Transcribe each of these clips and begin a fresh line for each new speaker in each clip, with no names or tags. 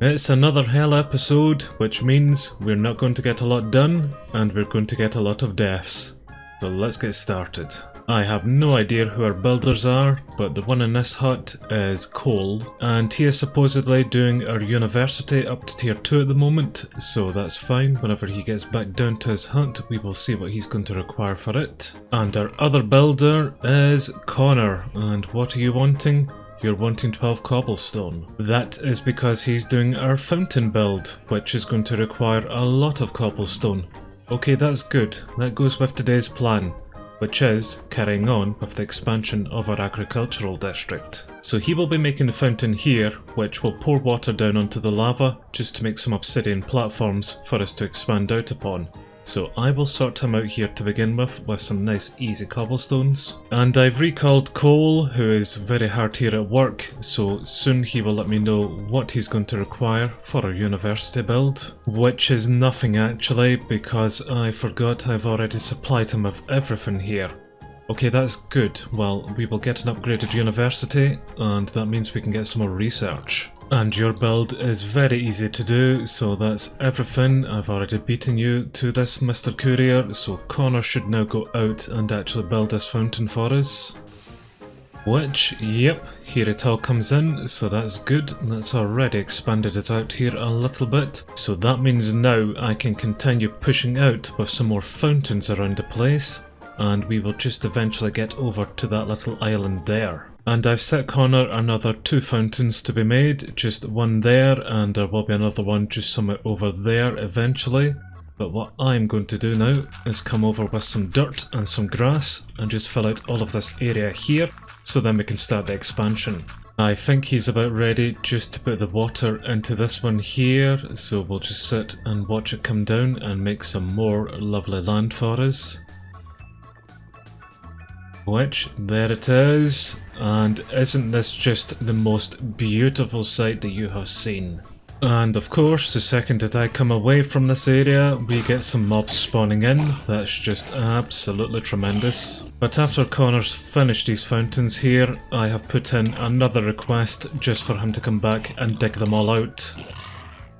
It's another hell episode, which means we're not going to get a lot done, and we're going to get a lot of deaths. So let's get started. I have no idea who our builders are, but the one in this hut is Cole, and he is supposedly doing our university up to tier 2 at the moment, so that's fine. Whenever he gets back down to his hut, we will see what he's going to require for it. And our other builder is Connor, and what are you wanting? You're wanting 12 cobblestone. That is because he's doing our fountain build, which is going to require a lot of cobblestone. Okay, that's good. That goes with today's plan, which is carrying on with the expansion of our agricultural district. So he will be making a fountain here, which will pour water down onto the lava, just to make some obsidian platforms for us to expand out upon. So I will sort him out here to begin with some nice easy cobblestones. And I've recalled Cole, who is very hard here at work, so soon he will let me know what he's going to require for our university build. Which is nothing actually, because I forgot I've already supplied him with everything here. Okay, that's good. Well, we will get an upgraded university, and that means we can get some more research. And your build is very easy to do, so that's everything. I've already beaten you to this, Mr. Courier, so Connor should now go out and actually build this fountain for us. Which, yep, here it all comes in, so that's good. That's already expanded it out here a little bit. So that means now I can continue pushing out with some more fountains around the place, and we will just eventually get over to that little island there. And I've set Connor another 2 fountains to be made, just one there, and there will be another one just somewhere over there eventually. But what I'm going to do now is come over with some dirt and some grass and just fill out all of this area here, so then we can start the expansion. I think he's about ready just to put the water into this one here, so we'll just sit and watch it come down and make some more lovely land for us. Which, there it is, and isn't this just the most beautiful sight that you have seen? And of course, the second that I come away from this area, we get some mobs spawning in. That's just absolutely tremendous. But after Connor's finished these fountains here, I have put in another request just for him to come back and dig them all out.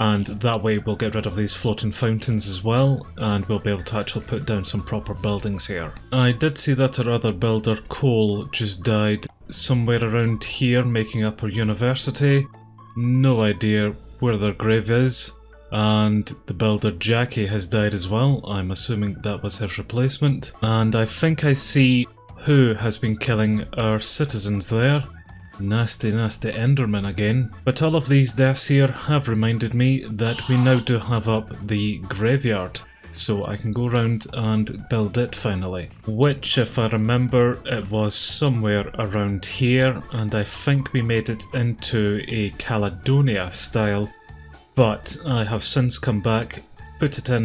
And that way we'll get rid of these floating fountains as well, and we'll be able to actually put down some proper buildings here. I did see that our other builder, Cole, just died somewhere around here making up our university. No idea where their grave is. And the builder, Jackie, has died as well. I'm assuming that was his replacement. And I think I see who has been killing our citizens there. Nasty, nasty Enderman again. But all of these deaths here have reminded me that we now do have up the graveyard, so I can go around and build it finally. Which, if I remember, it was somewhere around here, and I think we made it into a Caledonia style, but I have since come back, put it in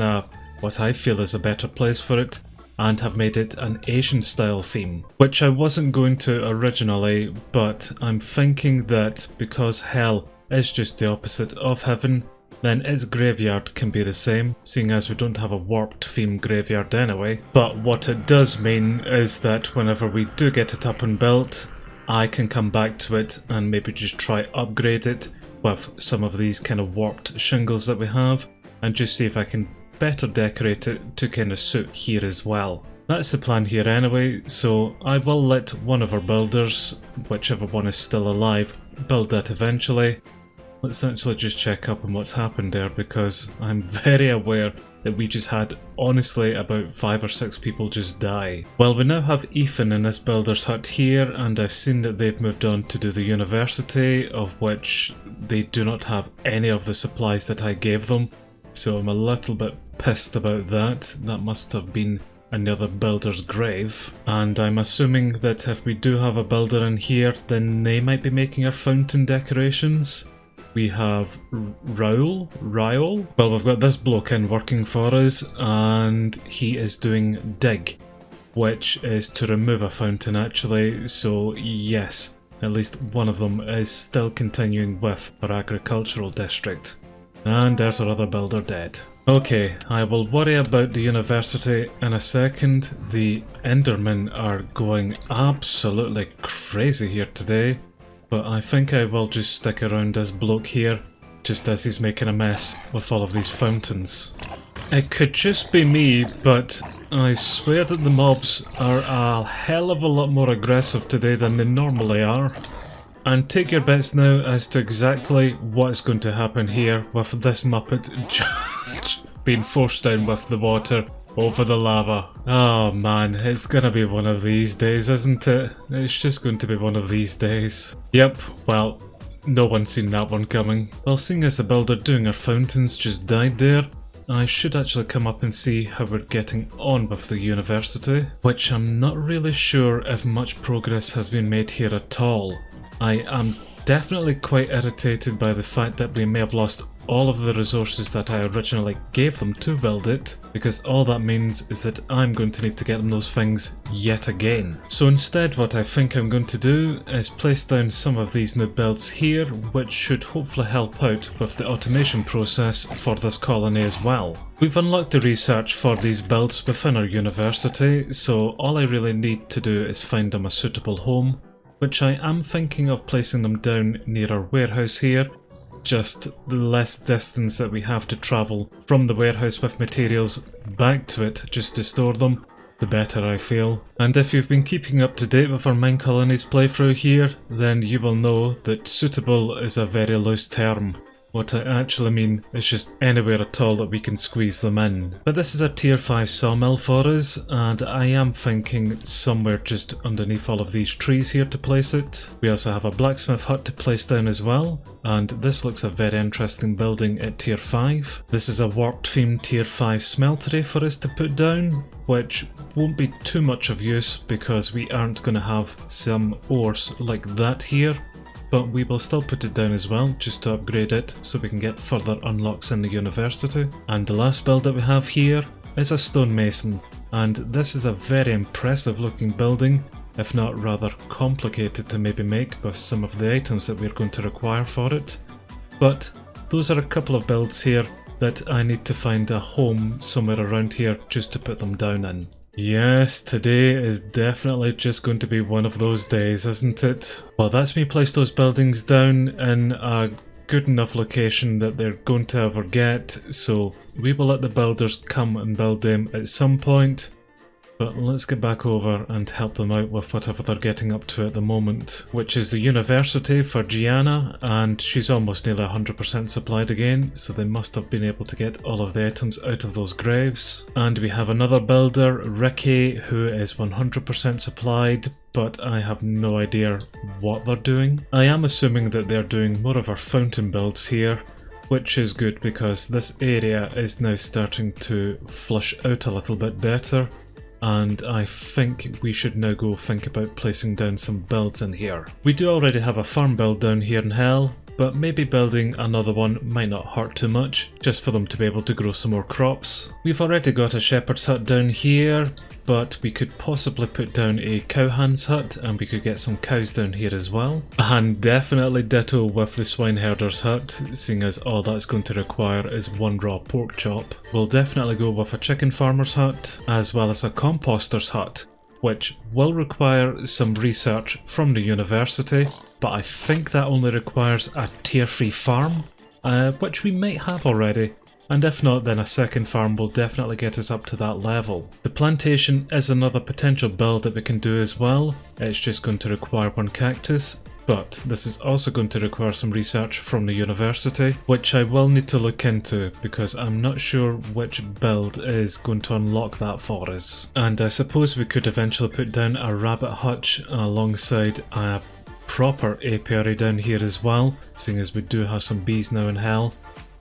what I feel is a better place for it, and have made it an Asian style theme, which I wasn't going to originally, but I'm thinking that because hell is just the opposite of heaven, then its graveyard can be the same, seeing as we don't have a warped theme graveyard anyway. But what it does mean is that whenever we do get it up and built, I can come back to it and maybe just try upgrade it with some of these kind of warped shingles that we have, and just see if I can better decorate it to kind of suit here as well. That's the plan here anyway, so I will let one of our builders, whichever one is still alive, build that eventually. Let's actually just check up on what's happened there, because I'm very aware that we just had, honestly, about 5 or 6 people just die. Well, we now have Ethan in this builder's hut here, and I've seen that they've moved on to do the university, of which they do not have any of the supplies that I gave them. So I'm a little bit pissed about that. That must have been another builder's grave. And I'm assuming that if we do have a builder in here, then they might be making our fountain decorations. We have Raoul? Well, we've got this bloke in working for us, and he is doing dig, which is to remove a fountain actually, so yes, at least one of them is still continuing with our agricultural district. And there's our other builder dead. Okay, I will worry about the university in a second. The Endermen are going absolutely crazy here today, but I think I will just stick around this bloke here just as he's making a mess with all of these fountains. It could just be me, but I swear that the mobs are a hell of a lot more aggressive today than they normally are. And take your bets now as to exactly what's going to happen here with this Muppet just being forced down with the water over the lava. Oh man, it's gonna be one of these days, isn't it? It's just going to be one of these days. Yep, well, no one's seen that one coming. Well, seeing as the builder doing our fountains just died there, I should actually come up and see how we're getting on with the university, which I'm not really sure if much progress has been made here at all. I am definitely quite irritated by the fact that we may have lost all of the resources that I originally gave them to build it, because all that means is that I'm going to need to get them those things yet again. So instead, what I think I'm going to do is place down some of these new builds here, which should hopefully help out with the automation process for this colony as well. We've unlocked the research for these builds within our university, so all I really need to do is find them a suitable home, which I am thinking of placing them down near our warehouse here. Just the less distance that we have to travel from the warehouse with materials back to it just to store them, the better I feel. And if you've been keeping up to date with our MineColonies playthrough here, then you will know that suitable is a very loose term. What I actually mean is just anywhere at all that we can squeeze them in. But this is a tier 5 sawmill for us, and I am thinking somewhere just underneath all of these trees here to place it. We also have a blacksmith hut to place down as well, and this looks a very interesting building at tier 5. This is a warped themed tier 5 smeltery for us to put down, which won't be too much of use because we aren't going to have some ores like that here. But we will still put it down as well, just to upgrade it so we can get further unlocks in the university. And the last build that we have here is a stonemason, and this is a very impressive looking building, if not rather complicated to maybe make with some of the items that we're going to require for it. But those are a couple of builds here that I need to find a home somewhere around here just to put them down in. Yes, today is definitely just going to be one of those days, isn't it? Well, that's me place those buildings down in a good enough location that they're going to ever get, so we will let the builders come and build them at some point. But let's get back over and help them out with whatever they're getting up to at the moment, which is the university for Gianna, and she's almost nearly 100% supplied again, so they must have been able to get all of the items out of those graves. And we have another builder, Ricky, who is 100% supplied, but I have no idea what they're doing. I am assuming that they're doing more of our fountain builds here, which is good because this area is now starting to flush out a little bit better. And I think we should now go think about placing down some builds in here. We do already have a farm build down here in hell, but maybe building another one might not hurt too much, just for them to be able to grow some more crops. We've already got a shepherd's hut down here, but we could possibly put down a cowhand's hut and we could get some cows down here as well. And definitely ditto with the swineherder's hut, seeing as all that's going to require is one raw pork chop. We'll definitely go with a chicken farmer's hut, as well as a composter's hut, which will require some research from the university, but I think that only requires a tier 3 farm, which we might have already. And if not, then a second farm will definitely get us up to that level. The plantation is another potential build that we can do as well. It's just going to require one cactus, but this is also going to require some research from the university, which I will need to look into because I'm not sure which build is going to unlock that for us. And I suppose we could eventually put down a rabbit hutch alongside a proper apiary down here as well, seeing as we do have some bees now in hell.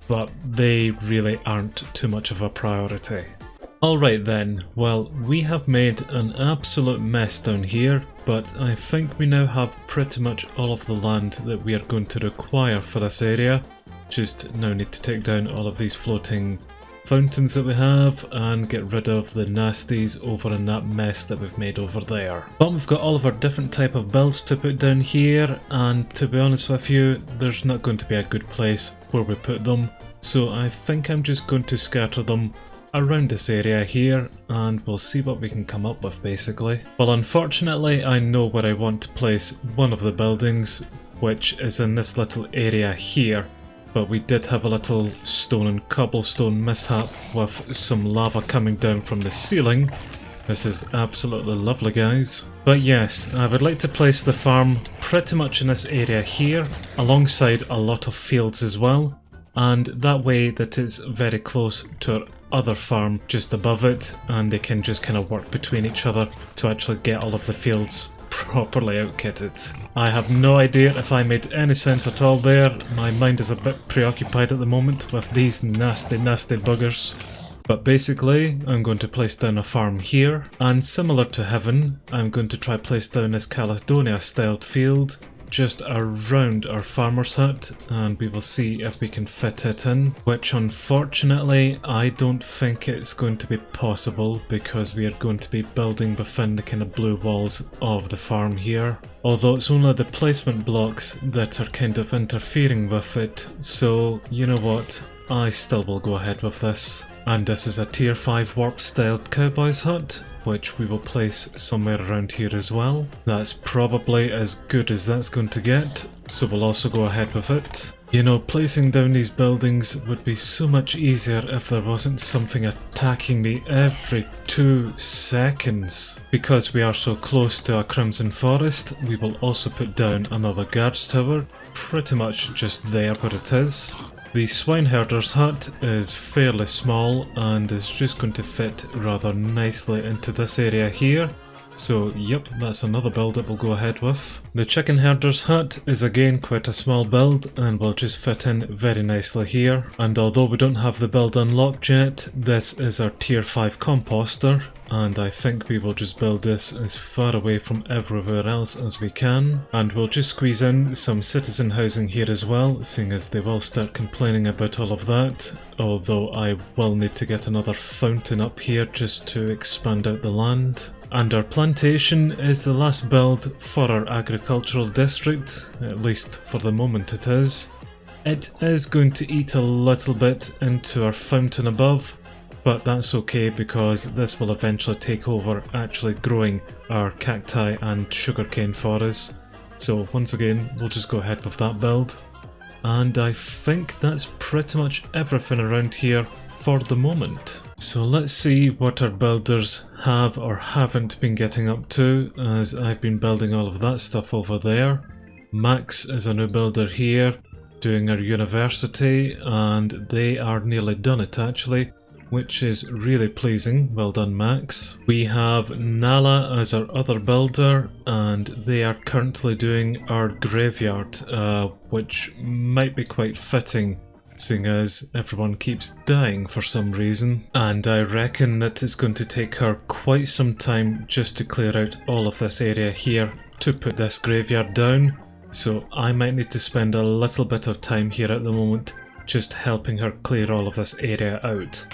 But they really aren't too much of a priority. Alright then, well, we have made an absolute mess down here, but I think we now have pretty much all of the land that we are going to require for this area. Just now need to take down all of these floating fountains that we have and get rid of the nasties over in that mess that we've made over there. But we've got all of our different type of builds to put down here, and to be honest with you, there's not going to be a good place where we put them, so I think I'm just going to scatter them around this area here and we'll see what we can come up with basically. Well, unfortunately I know where I want to place one of the buildings, which is in this little area here. but we did have a little stone and cobblestone mishap with some lava coming down from the ceiling. This is absolutely lovely, guys. But yes, I would like to place the farm pretty much in this area here, alongside a lot of fields as well, and that way that it's very close to our other farm just above it, and they can just kind of work between each other to actually get all of the fields properly outkitted. I have no idea if I made any sense at all there. My mind is a bit preoccupied at the moment with these nasty buggers. But basically, I'm going to place down a farm here, and similar to Heaven, I'm going to try place down this Caledonia styled field just around our farmer's hut, and we will see if we can fit it in, which unfortunately I don't think it's going to be possible because we are going to be building within the kind of blue walls of the farm here. Although it's only the placement blocks that are kind of interfering with it, so you know what, I still will go ahead with this. And this is a tier 5 warp styled cowboy's hut, which we will place somewhere around here as well. That's probably as good as that's going to get, so we'll also go ahead with it. You know, placing down these buildings would be so much easier if there wasn't something attacking me every 2 seconds. Because we are so close to a crimson forest, we will also put down another guards tower, pretty much just there where it is. The swineherder's hut is fairly small and is just going to fit rather nicely into this area here. So yep, that's another build that we'll go ahead with. The chicken herder's hut is again quite a small build and will just fit in very nicely here. And although we don't have the build unlocked yet, this is our tier 5 composter. And I think we will just build this as far away from everywhere else as we can. And we'll just squeeze in some citizen housing here as well, seeing as they will start complaining about all of that. Although I will need to get another fountain up here just to expand out the land. And our plantation is the last build for our agricultural district, at least for the moment it is. It is going to eat a little bit into our fountain above, but that's okay because this will eventually take over actually growing our cacti and sugarcane for us. So once again, we'll just go ahead with that build. And I think that's pretty much everything around here for the moment. So let's see what our builders have or haven't been getting up to, as I've been building all of that stuff over there. Max is a new builder here, doing our university, and they are nearly done it actually, which is really pleasing. Well done, Max. We have Nala as our other builder, and they are currently doing our graveyard, which might be quite fitting, seeing as everyone keeps dying for some reason. And I reckon that it's going to take her quite some time just to clear out all of this area here to put this graveyard down. So I might need to spend a little bit of time here at the moment just helping her clear all of this area out.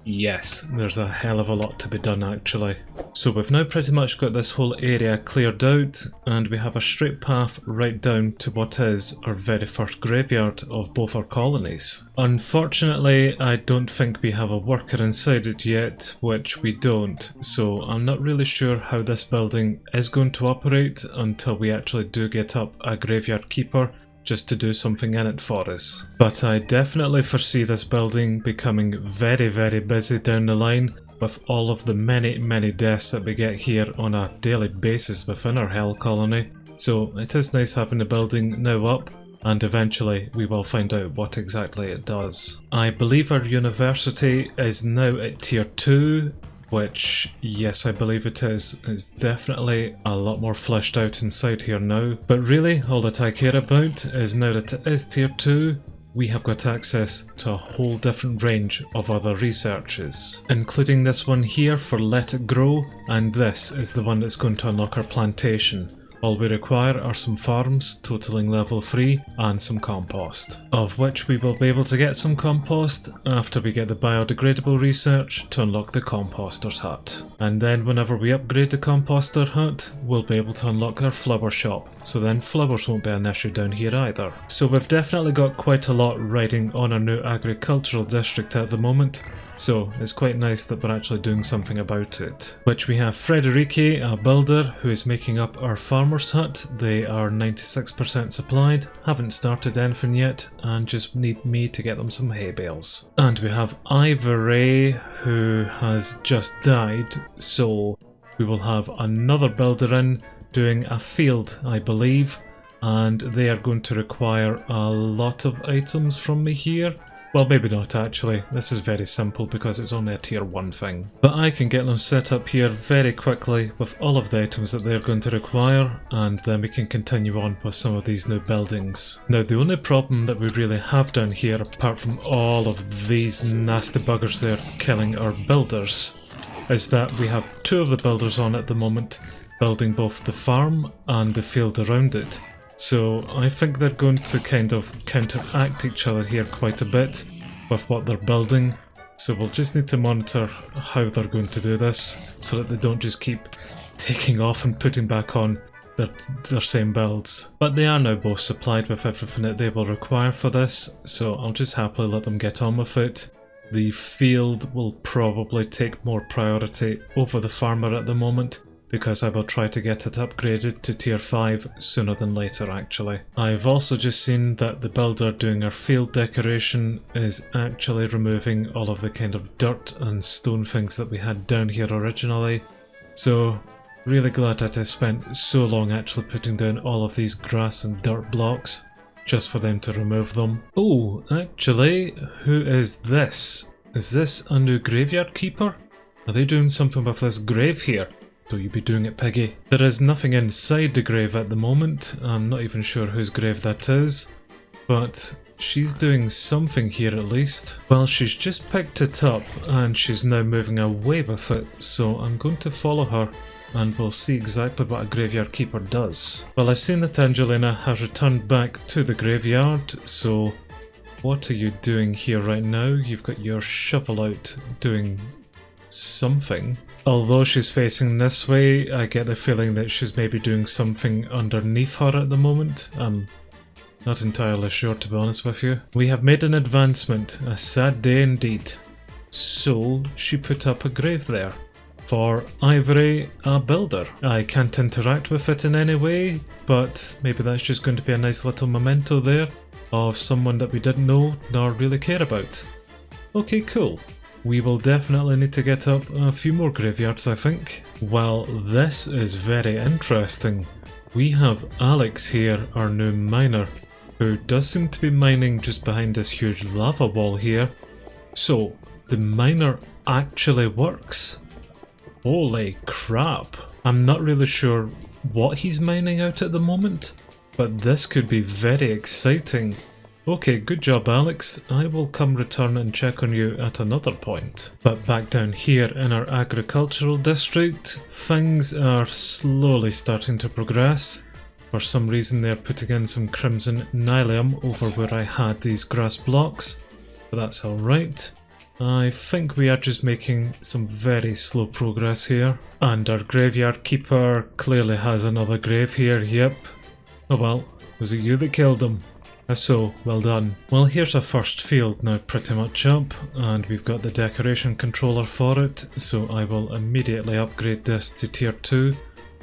Yes, there's a hell of a lot to be done actually. So we've now pretty much got this whole area cleared out, and we have a straight path right down to what is our very first graveyard of both our colonies. Unfortunately, I don't think we have a worker inside it yet, which we don't, so I'm not really sure how this building is going to operate until we actually do get up a graveyard keeper just to do something in it for us. But I definitely foresee this building becoming very, very busy down the line with all of the many deaths that we get here on a daily basis within our hell colony. So it is nice having the building now up, and eventually we will find out what exactly it does. I believe our university is now at tier 2, which, yes, I believe it is. It's definitely a lot more fleshed out inside here now. But really, all that I care about is now that it is tier 2, we have got access to a whole different range of other researches, including this one here for Let It Grow, and this is the one that's going to unlock our plantation. All we require are some farms, totaling level 3, and some compost. Of which we will be able to get some compost after we get the biodegradable research to unlock the composter's hut. And then whenever we upgrade the composter hut, we'll be able to unlock our flower shop. So then flowers won't be an issue down here either. So we've definitely got quite a lot riding on our new agricultural district at the moment. So it's quite nice that we're actually doing something about it. Which we have Frederique, a builder, who is making up our farmer's hut. They are 96% supplied, haven't started anything yet, and just need me to get them some hay bales. And we have Ivory, who has just died, so we will have another builder in doing a field, I believe, and they are going to require a lot of items from me here. Well, maybe not actually. This is very simple because it's only a tier 1 thing. But I can get them set up here very quickly with all of the items that they're going to require, and then we can continue on with some of these new buildings. Now, the only problem that we really have down here, apart from all of these nasty buggers there killing our builders, is that we have 2 of the builders on at the moment, building both the farm and the field around it. So I think they're going to kind of counteract each other here quite a bit with what they're building. So we'll just need to monitor how they're going to do this so that they don't just keep taking off and putting back on their same builds. But they are now both supplied with everything that they will require for this, so I'll just happily let them get on with it. The field will probably take more priority over the farmer at the moment, because I will try to get it upgraded to tier 5 sooner than later actually. I've also just seen that the builder doing our field decoration is actually removing all of the kind of dirt and stone things that we had down here originally. So really glad that I spent so long actually putting down all of these grass and dirt blocks just for them to remove them. Oh, actually, who is this? Is this a new graveyard keeper? Are they doing something with this grave here? Do you be doing it, Piggy? There is nothing inside the grave at the moment. I'm not even sure whose grave that is, but she's doing something here at least. Well, she's just picked it up and she's now moving away with it, so I'm going to follow her and we'll see exactly what a graveyard keeper does. Well, I've seen that Angelina has returned back to the graveyard, so what are you doing here right now? You've got your shovel out doing something. Although she's facing this way, I get the feeling that she's maybe doing something underneath her at the moment. I'm not entirely sure, to be honest with you. We have made an advancement, a sad day indeed. So she put up a grave there for Ivory, a builder. I can't interact with it in any way, but maybe that's just going to be a nice little memento there of someone that we didn't know nor really care about. Okay, cool. We will definitely need to get up a few more graveyards, I think. Well, this is very interesting. We have Alex here, our new miner, who does seem to be mining just behind this huge lava wall here. So, the miner actually works. Holy crap. I'm not really sure what he's mining out at the moment, but this could be very exciting. Okay, good job Alex. I will come return and check on you at another point. But back down here in our agricultural district, things are slowly starting to progress. For some reason they're putting in some crimson nylium over where I had these grass blocks, but that's alright. I think we are just making some very slow progress here. And our graveyard keeper clearly has another grave here, yep. Oh well, was it you that killed him? So, well done. Well, here's our first field now pretty much up, and we've got the decoration controller for it, so I will immediately upgrade this to tier 2,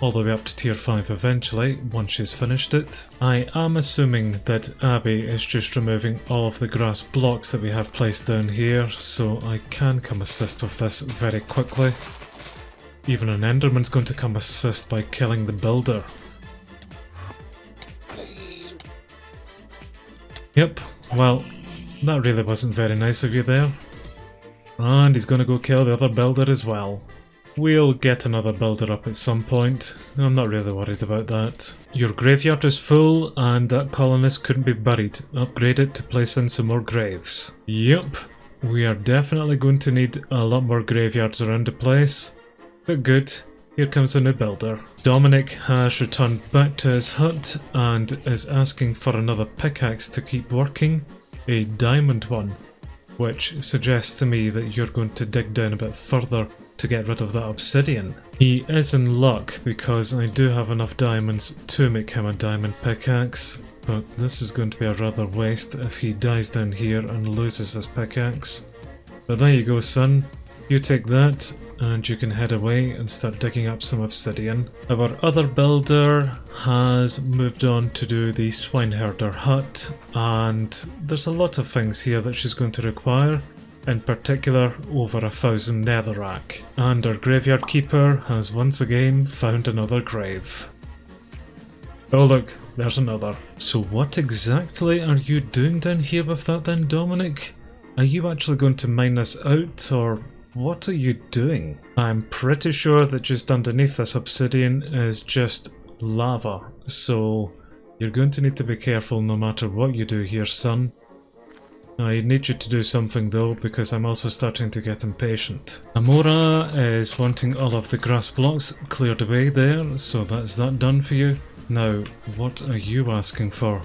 all the way up to tier 5 eventually, once she's finished it. I am assuming that Abby is just removing all of the grass blocks that we have placed down here, so I can come assist with this very quickly. Even an Enderman's going to come assist by killing the builder. Yep, well, that really wasn't very nice of you there. And he's gonna go kill the other builder as well. We'll get another builder up at some point. I'm not really worried about that. Your graveyard is full and that colonist couldn't be buried. Upgrade it to place in some more graves. Yep, we are definitely going to need a lot more graveyards around the place. But good. Here comes a new builder. Dominic has returned back to his hut and is asking for another pickaxe to keep working, a diamond one, which suggests to me that you're going to dig down a bit further to get rid of that obsidian. He is in luck because I do have enough diamonds to make him a diamond pickaxe, but this is going to be a rather waste if he dies down here and loses his pickaxe. But there you go, son. You take that and you can head away and start digging up some obsidian. Our other builder has moved on to do the swineherder hut, and there's a lot of things here that she's going to require, in particular over 1,000 netherrack. And our graveyard keeper has once again found another grave. Oh look, there's another. So what exactly are you doing down here with that then, Dominic? Are you actually going to mine this out, or what are you doing? I'm pretty sure that just underneath this obsidian is just lava, so you're going to need to be careful no matter what you do here, son. I need you to do something though, because I'm also starting to get impatient. Amora is wanting all of the grass blocks cleared away there, so that's that done for you. Now, what are you asking for?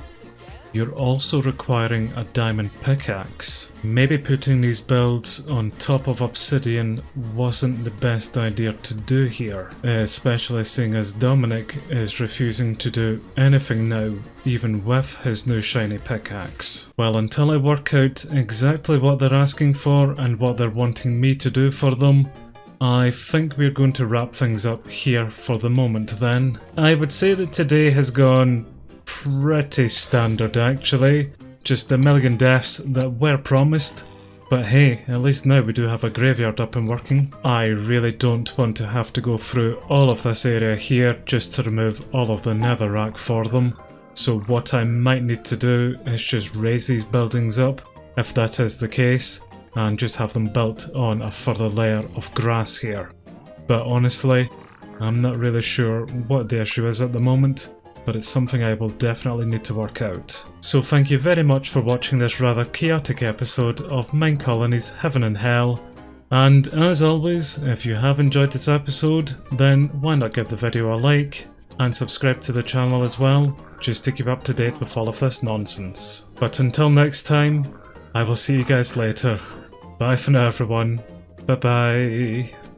You're also requiring a diamond pickaxe. Maybe putting these builds on top of obsidian wasn't the best idea to do here, especially seeing as Dominic is refusing to do anything now, even with his new shiny pickaxe. Well, until I work out exactly what they're asking for and what they're wanting me to do for them, I think we're going to wrap things up here for the moment then. I would say that today has gone pretty standard actually, just a million deaths that were promised, but hey, at least now we do have a graveyard up and working. I really don't want to have to go through all of this area here just to remove all of the netherrack for them, so what I might need to do is just raise these buildings up, if that is the case, and just have them built on a further layer of grass here. But honestly, I'm not really sure what the issue is at the moment, but it's something I will definitely need to work out. So thank you very much for watching this rather chaotic episode of MineColonies Heaven and Hell, and as always, if you have enjoyed this episode, then why not give the video a like and subscribe to the channel as well, just to keep up to date with all of this nonsense. But until next time, I will see you guys later. Bye for now everyone. Bye bye.